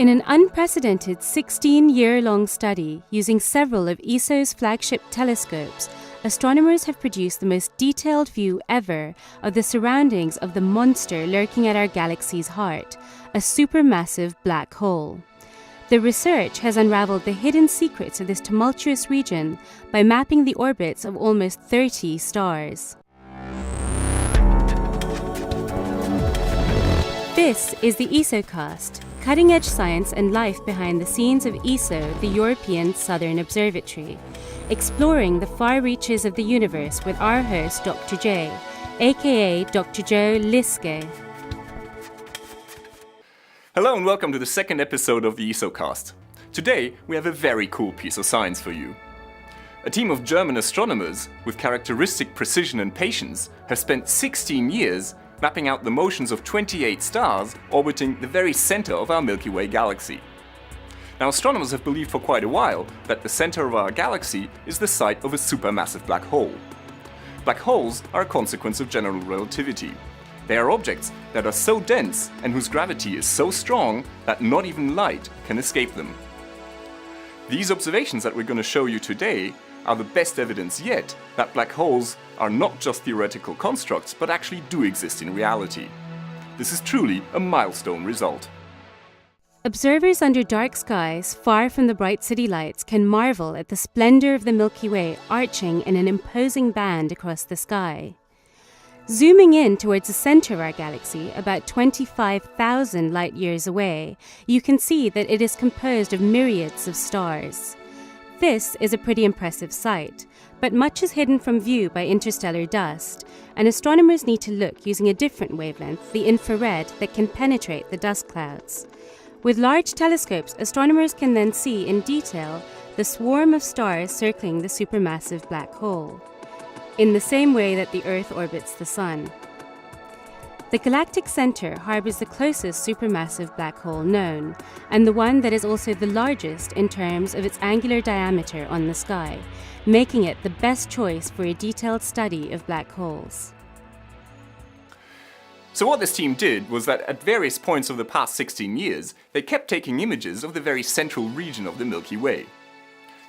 In an unprecedented 16-year-long study using several of ESO's flagship telescopes, astronomers have produced the most detailed view ever of the surroundings of the monster lurking at our galaxy's heart, a supermassive black hole. The research has unraveled the hidden secrets of this tumultuous region by mapping the orbits of almost 30 stars. This is the ESOcast, cutting-edge science and life behind the scenes of ESO, the European Southern Observatory, exploring the far reaches of the universe with our host, Dr. J, aka Dr. Joe Liske. Hello and welcome to the second episode of the ESOcast. Today we have a very cool piece of science for you. A team of German astronomers with characteristic precision and patience have spent 16 years mapping out the motions of 28 stars orbiting the very center of our Milky Way galaxy. Now, astronomers have believed for quite a while that the center of our galaxy is the site of a supermassive black hole. Black holes are a consequence of general relativity. They are objects that are so dense and whose gravity is so strong that not even light can escape them. These observations that we're going to show you today are the best evidence yet that black holes are not just theoretical constructs, but actually do exist in reality. This is truly a milestone result. Observers under dark skies, far from the bright city lights, can marvel at the splendor of the Milky Way arching in an imposing band across the sky. Zooming in towards the center of our galaxy, about 25,000 light-years away, you can see that it is composed of myriads of stars. This is a pretty impressive sight, but much is hidden from view by interstellar dust, and astronomers need to look using a different wavelength, the infrared, that can penetrate the dust clouds. With large telescopes, astronomers can then see in detail the swarm of stars circling the supermassive black hole, in the same way that the Earth orbits the Sun. The galactic center harbors the closest supermassive black hole known, and the one that is also the largest in terms of its angular diameter on the sky, making it the best choice for a detailed study of black holes. So what this team did was that at various points of the past 16 years, they kept taking images of the very central region of the Milky Way.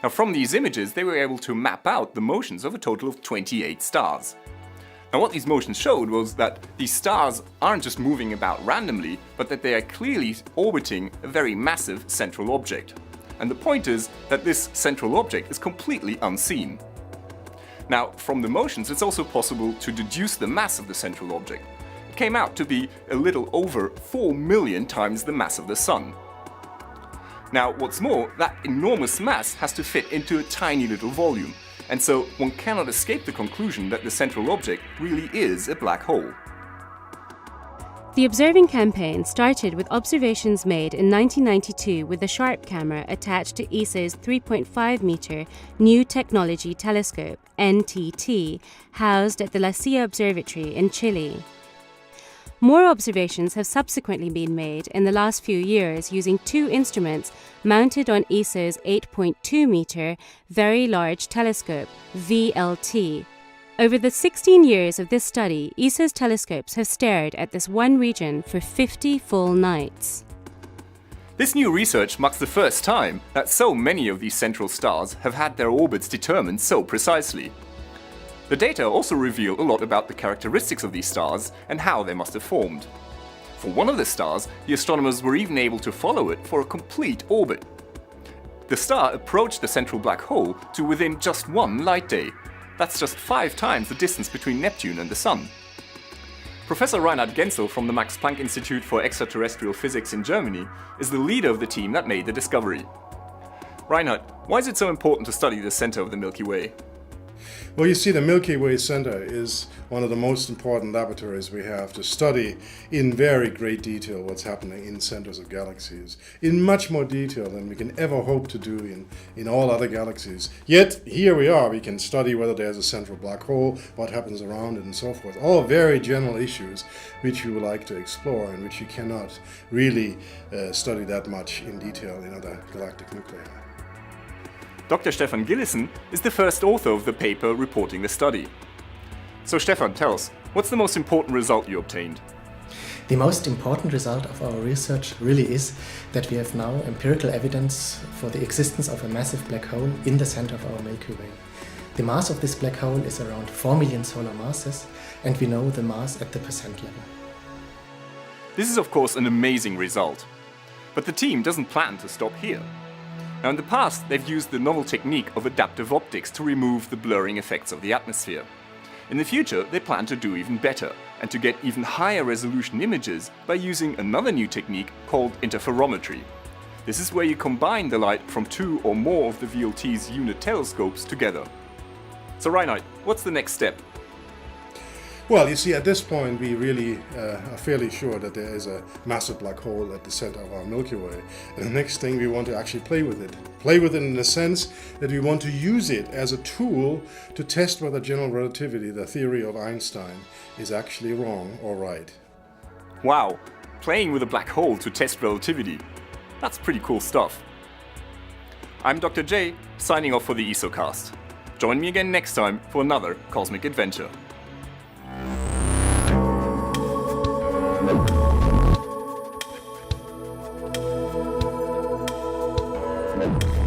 Now, from these images, they were able to map out the motions of a total of 28 stars. Now, what these motions showed was that these stars aren't just moving about randomly, but that they are clearly orbiting a very massive central object. And the point is that this central object is completely unseen. Now, from the motions, it's also possible to deduce the mass of the central object. It came out to be a little over 4 million times the mass of the Sun. Now, what's more, that enormous mass has to fit into a tiny little volume, and so one cannot escape the conclusion that the central object really is a black hole. The observing campaign started with observations made in 1992 with a sharp camera attached to ESO's 3.5-meter New Technology Telescope, NTT, housed at the La Silla Observatory in Chile. More observations have subsequently been made in the last few years using two instruments mounted on ESO's 8.2-meter Very Large Telescope, VLT. Over the 16 years of this study, ESO's telescopes have stared at this one region for 50 full nights. This new research marks the first time that so many of these central stars have had their orbits determined so precisely. The data also reveal a lot about the characteristics of these stars and how they must have formed. For one of the stars, the astronomers were even able to follow it for a complete orbit. The star approached the central black hole to within just one light day. That's just 5 times the distance between Neptune and the Sun. Professor R.Genzel from the Max Planck Institute for Extraterrestrial Physics in Germany is the leader of the team that made the discovery. Reinhard, why is it so important to study the center of the Milky Way? Well, you see, the Milky Way Center is one of the most important laboratories we have to study in very great detail what's happening in centers of galaxies, in much more detail than we can ever hope to do in all other galaxies. Yet, here we are, we can study whether there's a central black hole, what happens around it, and so forth. All very general issues which you would like to explore and which you cannot really study that much in detail in other galactic nuclei. Dr. Stefan Gillessen is the first author of the paper reporting the study. So Stefan, tell us, what's the most important result you obtained? The most important result of our research really is that we have now empirical evidence for the existence of a massive black hole in the center of our Milky Way. The mass of this black hole is around 4 million solar masses, and we know the mass at the percent level. This is of course an amazing result. But the team doesn't plan to stop here. Now in the past they've used the novel technique of adaptive optics to remove the blurring effects of the atmosphere. In the future they plan to do even better and to get even higher resolution images by using another new technique called interferometry. This is where you combine the light from 2 or more of the VLT's unit telescopes together. So Reinhard, what's the next step? Well, you see, at this point we really are fairly sure that there is a massive black hole at the center of our Milky Way. And the next thing, we want to actually play with it. Play with it in the sense that we want to use it as a tool to test whether general relativity, the theory of Einstein, is actually wrong or right. Wow, playing with a black hole to test relativity. That's pretty cool stuff. I'm Dr. J, signing off for the ESOcast. Join me again next time for another cosmic adventure. Thank you.